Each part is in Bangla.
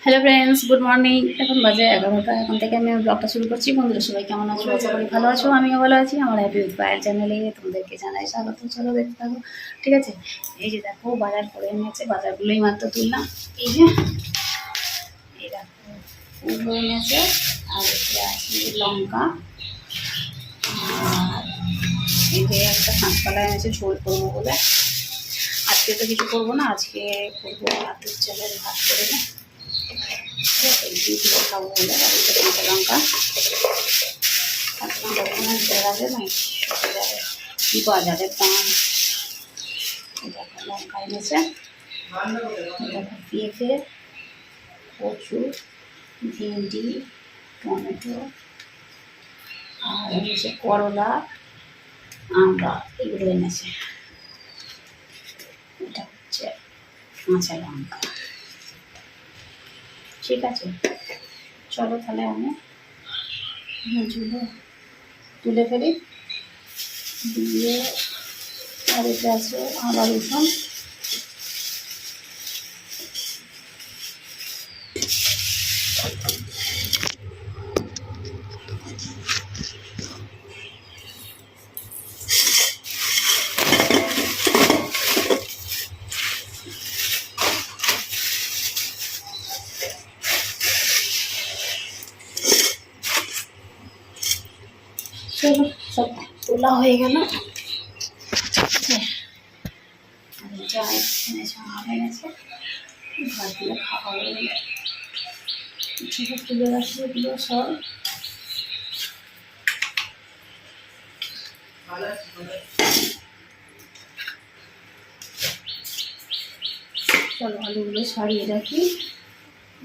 Hello friends, good morning. এখন বাজে 11টা। এখন থেকে আমি ব্লগটা শুরু করছি। বন্ধুরা সবাই কেমন আছো? আশা করি ভালো আছো, আমিও ভালো আছি। আমার হ্যাপি উইথ পায়ের চ্যানেলে তোমাদেরকে জানাই স্বাগত। চলো দেখতে থাকো, ঠিক আছে? এই যে দেখো, বাজার করে এনেছে, বাজারগুলোই মাত্র তুললাম। এই যে এই দেখো, ফুল এনেছে, আর এতে আছে লঙ্কা, আর এই যে একটা কাঁচকলা এনেছে ঝোল করবো বলে। আজকে তো কিছু করবো না, আজকে করবো আতপ চালের ভাত করে না, খাবো বলে। বাড়িতে কাঁচা লঙ্কা বেড়াবে না, সরে যাবে। বাজারের দাম দেখো, লঙ্কা এনেছে, দেখো পেঁপে, কচু, ভেন্ডি, টমেটো, আর এনেছে করলা, আমড়া, এগুলো এনেছে। এটা হচ্ছে কাঁচা লঙ্কা, ঠিক আছে? চলো তাহলে আমি মাছগুলো তুলে ফেলি, দিয়ে আর এটা আছে আদা রসুন, চলো সব তোলা হয়ে গেল। যা এনেছে আমার এনেছে, ভাতগুলো খাওয়া হয়ে গেলে ঠিক তুলে রাখি এগুলো সব। চলো আলুগুলো ছাড়িয়ে রাখি,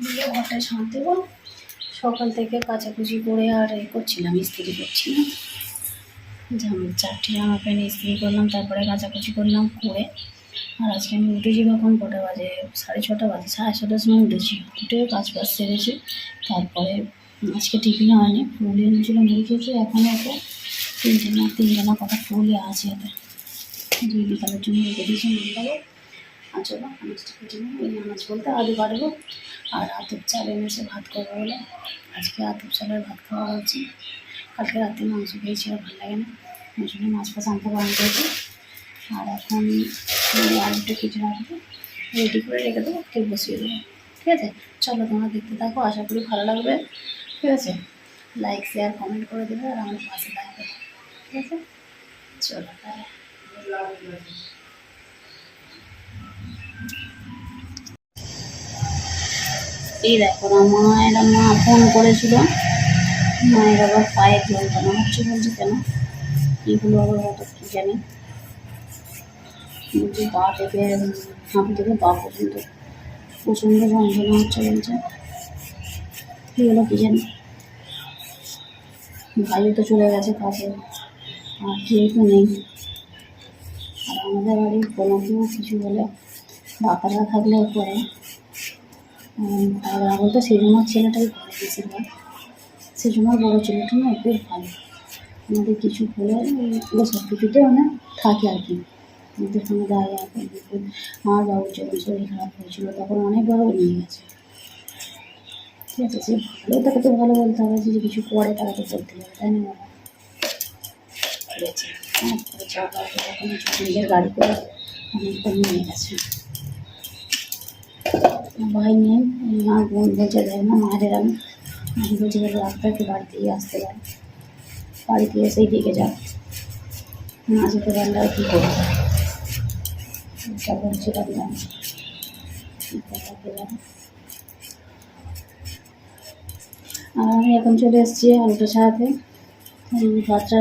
দিয়ে ঘরটা ছাঁট দেবো। সকাল থেকে কাচাকুচি করে আর করছিলাম, ইস্ত্রি করছিলাম। চারটে জামা প্যান্ট ইস্ত্রি করলাম, তারপরে কাচাকুচি করলাম করে। আর আজকে আমি উঠেছি কখন, কটা বাজে, 6:30 বাজে, 6:30টার সময় উঠেছি। উঠে কাজ সেরেছি। তারপরে আজকে টিফিন হয়নি, ফুল এনেছিল, মুড়ি খেয়েছি। এখনও ওকে তিনটে না কটা ফুলই আছে এতে, বিকালের জন্য রেখে দিয়েছি মন্দাবে। আর চলো আনাজটা কেটে নেবো। এই আনাজ বলতে আলু কাটবো, আর আতপ চাল এনেছে ভাত করবো বলে। আজকে আতপ চালের ভাত খাওয়া হচ্ছে। কালকে রাতে মাংস খেয়েছি, আর ভালো লাগে না, ওই জন্য মাছ ফাছ আনতে বারণ করেছি। আর এখন আলুটা কেটে রাখবো, রেডি করে রেখে দেবো, কেক বসিয়ে দেবো, ঠিক আছে? চলো তোমরা দেখতে থাকো, আশা করি ভালো লাগবে, ঠিক আছে? লাইক শেয়ার কমেন্ট করে দেবে, আর আমার পাশে থাকবে, ঠিক আছে? চলো তাহলে। এই দেখো, মায়ের মা ফোন করেছিল, মায়ের আবার পায়ে যন্ত্রণা হচ্ছে, বলছে কেন, এগুলো আবার হঠাৎ কি জানি, বলছি পা থেকে হাঁটু থেকে পা পর্যন্ত প্রচণ্ড যন্ত্রণা হচ্ছে, বলছে কী হলো কি জানি। ভাইও তো চলে গেছে কাছে, আর কেউ তো নেই। আর আমাদের বাড়ির কোনো কেউ কিছু হলে বাচ্চারা থাকলে পরে খাওয়া বলতে সেজমার ছেলেটাই করে বেশিরভাগ। সেজমার বড়ো ছেলেটা না একটু ভালো, আমাদের কিছু হলে সব কিছুতে মানে থাকে আর কি। আমাদের সঙ্গে দাঁড়িয়ে আছে। আমার বাবুর যখন শরীর খারাপ হয়েছিল তখন অনেকবারও নিয়ে গেছে, ঠিক আছে? সে ভালো, তাকে তো ভালো বলতে হবে, যে কিছু করে তাকে তো বলতে হবে, তাই না বাবা? হ্যাঁ, তখন নিজের গাড়ি করে অনেকটা নিয়ে গেছে। ভাই নেই, মা বোন বলছে দেয় না, মায়ের আমি বলছি ডাক্তারকে বাড়িতেই আসতে পারে, বাড়িতে এসেই ডেকে যাও, না যেতে পারলে আর কী করবো, এটা বলছিলাম জানি আর আমি এখন চলে এসেছি আলুটা ছাড়াতে। ভাতটা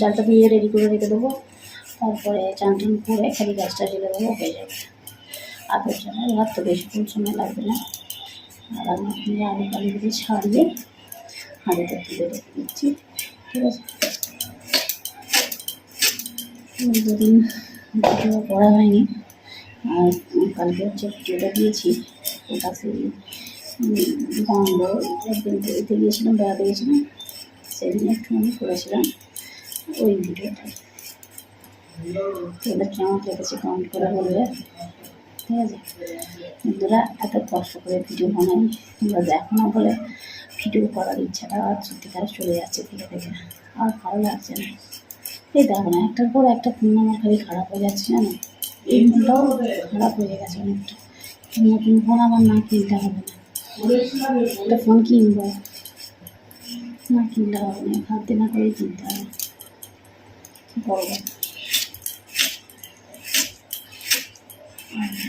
চালটা দিয়ে রেডি করে রেখে দেবো, তারপরে চান টান করে খালি গ্যাসটা জ্বেলে দেবো, হয়ে যাবে। আতপ চালের ভাত তো বেশিক্ষণ সময় লাগবে না। আর আমি আলুগুলো ছাড়িয়ে হাঁড়িতে তুলে রেখে দিচ্ছি, ঠিক আছে? দুদিন ভিডিও করা হয়নি, আর কালকে হচ্ছে ভিডিওটা দিয়েছি, ওটা সেই বাংলো একদিন বেরোতে গিয়েছিলাম, বেড়াতে গিয়েছিলাম, সেদিন একটু আমি করেছিলাম ওই ভিডিওটাই। তাহলে কেমন লেগেছে কমেন্ট করে বলবে। ঠিক আছে। বন্ধুরা এত কষ্ট করে ভিডিও বানাই, তোমরা দেখো না বলে ভিডিও করার ইচ্ছাটা আর সত্যিকার চলে যাচ্ছে থেকে থেকে, আর ভালো লাগছে না। এই দেখো না, একটার পর একটা ফোন আমার খালি খারাপ হয়ে যাচ্ছে, জানো, এই ফোনটাও খারাপ হয়ে গেছে অনেকটা। নতুন ফোন আমার না কিনতে হবে না, একটা ফোন কিনবো, না কিনতে হবে না, ভাবতে না করেই কিনতে হবে। কী করবো,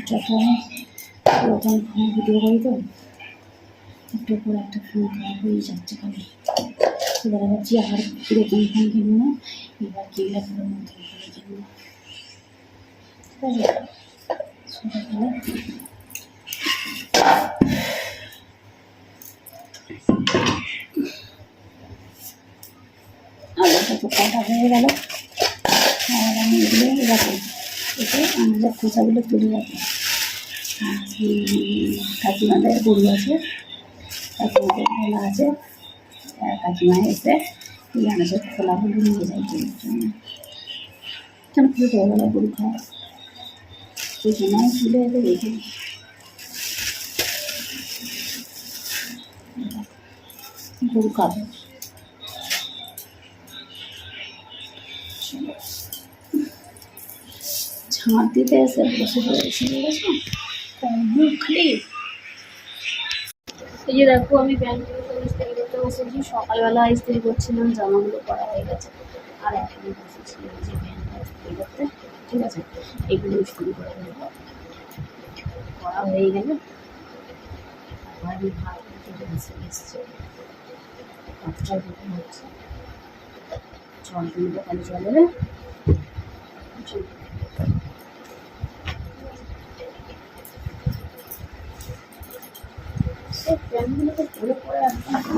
যখন পুরাতন ফোনে ভিডিও করি তো একটু পর একটা ফোন খারাপ হয়ে যাচ্ছে খালি। এবারে ভাবছি আর পুরাতন ফোন কিনবো না, এবার কিনলে পুরো নতুন ফোন কিনবো, ঠিক আছে। সকালবেলা আলুটা তো কাটা হয়ে গেল, আর আমি এগুলো রাখি, এতে আমাদের খোসাগুলো তুলে রাখি। কাকিমাদের গরু আছে, কাকিমাদের খোলা আছে, কাকিমা এসে এই আনাজের খোলাগুলো নিয়ে যায় গরুর জন্য, কেন খুব বড়বেলা গরু খাওয়া, সেই সময় তুলে এলে রেখে দিই। গরু খাবে, ঝাঁট দিতে এসে বসে পড়েছি, বুঝেছো খালি। এই যে দেখো আমি প্যান্ট ইস্ত্রি করতে বসেছি, সকালবেলা ইস্ত্রি করছিলাম, জামাগুলো করা হয়ে গেছে, আর এখন বসেছিলাম যে প্যান্টটা ইস্ত্রি করতে, ঠিক আছে। এগুলো ইস্ত্রি করে দেবো, করা হয়ে গেলে আবার আমি ভাত খেতে বসে এসছি, ভাতটা দিতে হচ্ছে, জল দিলে খালি জলে সেই প্যান্টগুলোকে পরে পরে একদম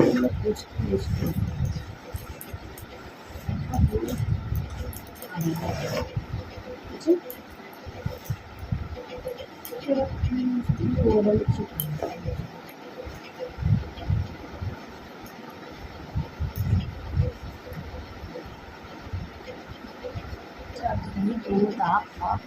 এগুলো দাগ ফাগ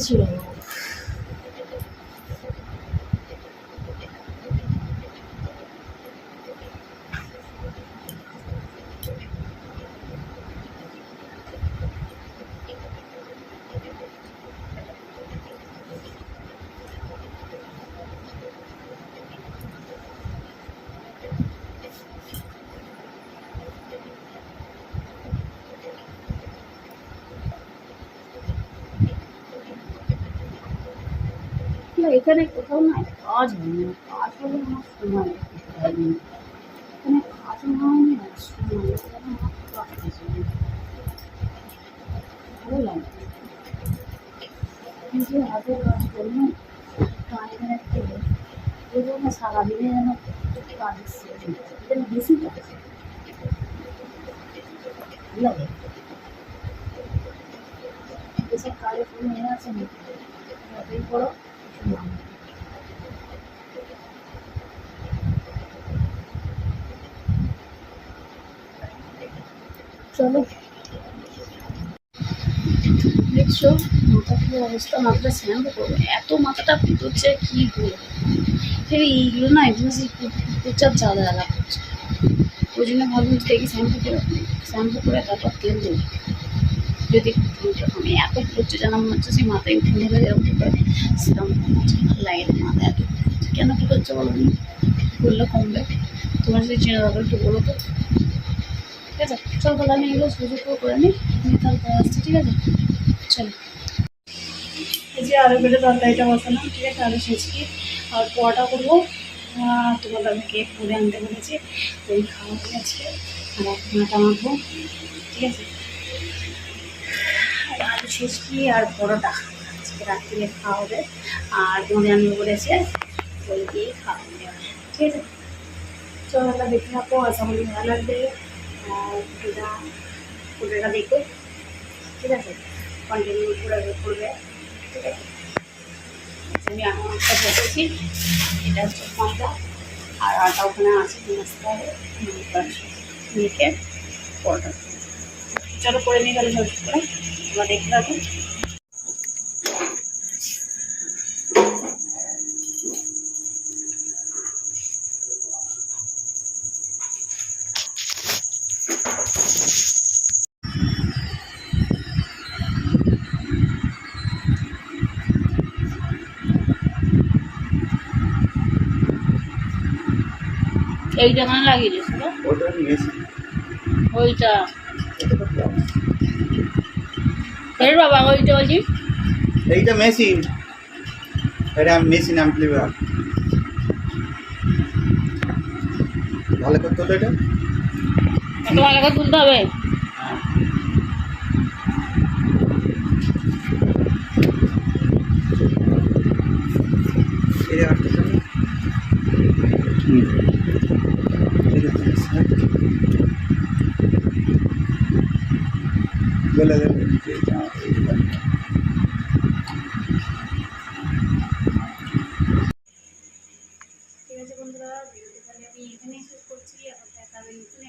ছিল। এখানে কোথাও না কাজ হয়নি, কাজ হলে আমার সময় হয়নি, এখানে কাজ হয়নি না সময়, ভালো লাগে নিজে হাতে কাজ করলে টাইমের একটা এই জন্য সারাদিনে যেন কাজ এখানে বেশি কাজ ভালো লাগে। বেশি কাজে কোনো মেয়ে আছে নাকি, যতই করো চলো। দেখছো মাথা কি অবস্থা, মাথাটা শ্যাম্পু করবো, এত মাথাটা কুটোচ্ছে কি বলবো। এইগুলো না একদম প্রচার জ্বালা জ্বালা করছে, ওই জন্য ভাবলাম দেখি শ্যাম্পু করে তারপর তেল দেবো, যদি আমি এত করছে যেন মনে হচ্ছে সেই মাথায় উঠে নেবে এরকম করে, সেরকম ভালো লাগে না। মাথা এত কেন কী করছে বলো, করলে কমবে, তোমার যদি চেনা দরকার একটু বলো তো, ঠিক আছে। চল তাহলে আমি এগুলো সুযোগ করে নিই, আমি তারপর আসছি, ঠিক আছে। চলো, এই যে আলু কেটে তরকারিটা বসালাম, ঠিক আছে, আলু ছেঁচকি আর পোয়াটা করবো। তোমার দাদাকে করে আনতে বলেছি, ওই খাওয়া হয়ে গেছে, আর এক মাটা মাখবো, ঠিক আছে। আলু ছেঁচকি আর পরোটা আজকে রাত্রিরে খাওয়া হবে, আর দোনে আনবে বলেছে, ওই দিয়ে খাওয়া হবে, ঠিক আছে। চলো আমরা দেখে থাকো, আশা করি ভালো লাগবে। ভিডিওটা দেখো, ঠিক আছে, কন্টিনিউ করবে। ঠিক আছে, আমি আটা বসেছি, এটা হচ্ছে ময়দা আর আটা ওখানে আছে, নাস্তা হবে মেখে পরোটা। চলো করে নিয়ে গেলে ঝটঝট করে তোমরা দেখতে পাবো। এইটা কেন লাগিয়ে দিয়েছিল ওইটা এর বাবা, ওইটা বলছি এইটা মেশিন, এটা মেশিন অ্যাম্পলিফায়ার। ভালো করতে হতো এটা, এত ভালো করে তুলতে হবে। এই আটটা বলে দেবে। ঠিক আছে বন্ধুরা, ভিডিওটা তাহলে আমি এখানেই শেষ করছি। আবার দেখা হবে নতুন